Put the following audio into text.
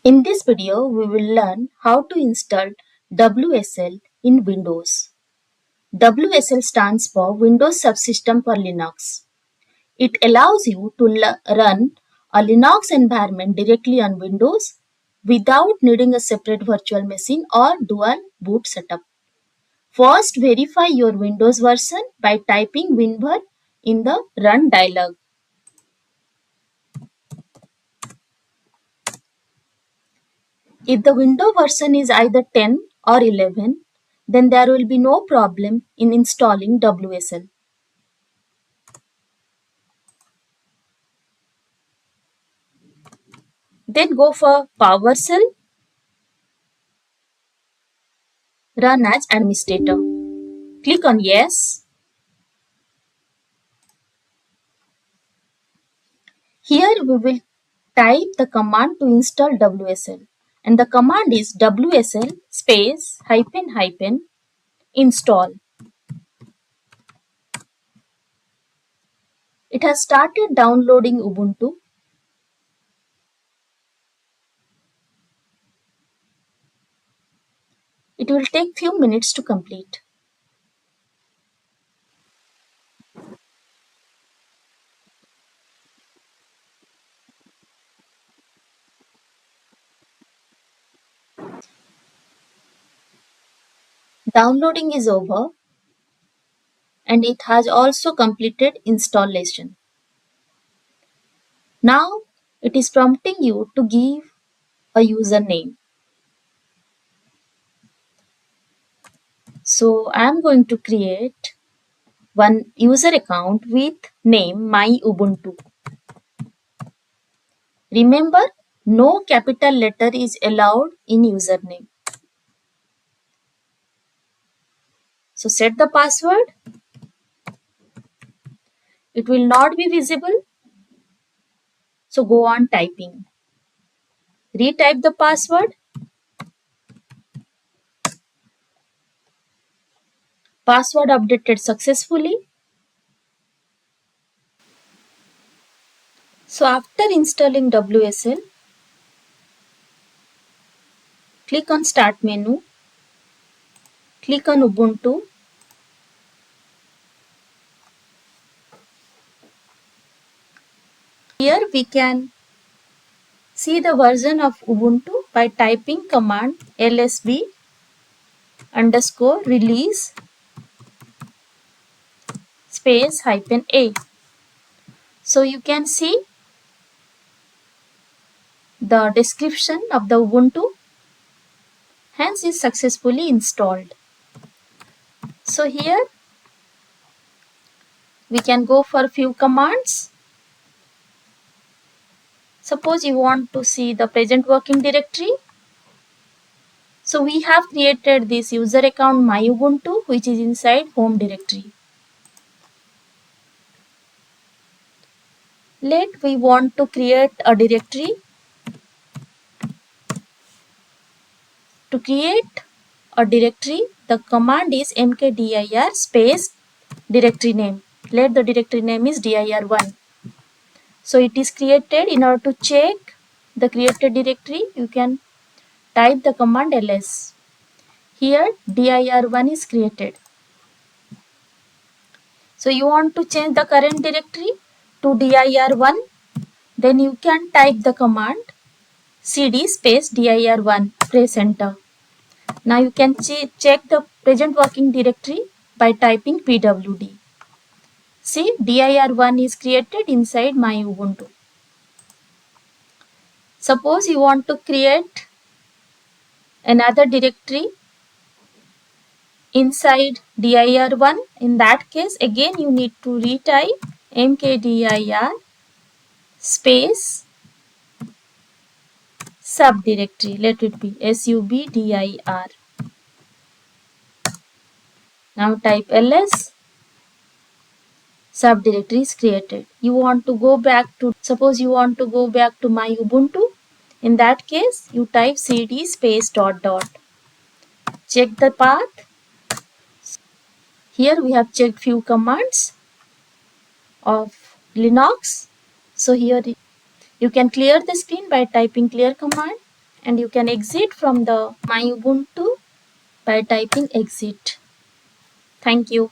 In this video, we will learn how to install WSL in Windows. WSL stands for Windows Subsystem for Linux. It allows you to run a Linux environment directly on Windows without needing a separate virtual machine or dual boot setup. First, verify your Windows version by typing WinVer in the Run dialog. If the Windows version is either 10 or 11, then there will be no problem in installing WSL. Then go for PowerShell, run as administrator. Click on Yes. Here we will type the command to install WSL, and the command is WSL space hyphen hyphen install. It has started downloading Ubuntu. It will take few minutes to complete. Downloading is over and it has also completed installation. Now it is prompting you to give a username. So I am going to create one user account with name My Ubuntu. Remember, no capital letter is allowed in username. So set the password. It will not be visible. So go on typing. Retype the password. Password updated successfully. So after installing WSL, click on Start menu. Click on Ubuntu. Here we can see the version of Ubuntu by typing command lsb underscore release space hyphen a. So you can see the description of the Ubuntu, hence is successfully installed. So here we can go for a few commands. Suppose you want to see the present working directory. So we have created this user account My Ubuntu, which is inside home directory. We want to create a directory. To create a directory, the command is mkdir space directory name. Let the directory name is dir1. So it is created. In order to check the created directory, you can type the command ls. Here dir1 is created. So you want to change the current directory to dir1, then you can type the command cd space dir1, press enter. Now you can check the present working directory by typing pwd. See, dir1 is created inside My Ubuntu. Suppose you want to create another directory inside dir1. In that case, again you need to retype mkdir space subdirectory. Let it be subdir. Now type ls. Subdirectory is created. You want to go back to, suppose you want to go back to My Ubuntu. In that case, you type cd space dot dot. Check the path. Here we have checked few commands of Linux. So here you can clear the screen by typing clear command. and you can exit from the My Ubuntu by typing exit. Thank you.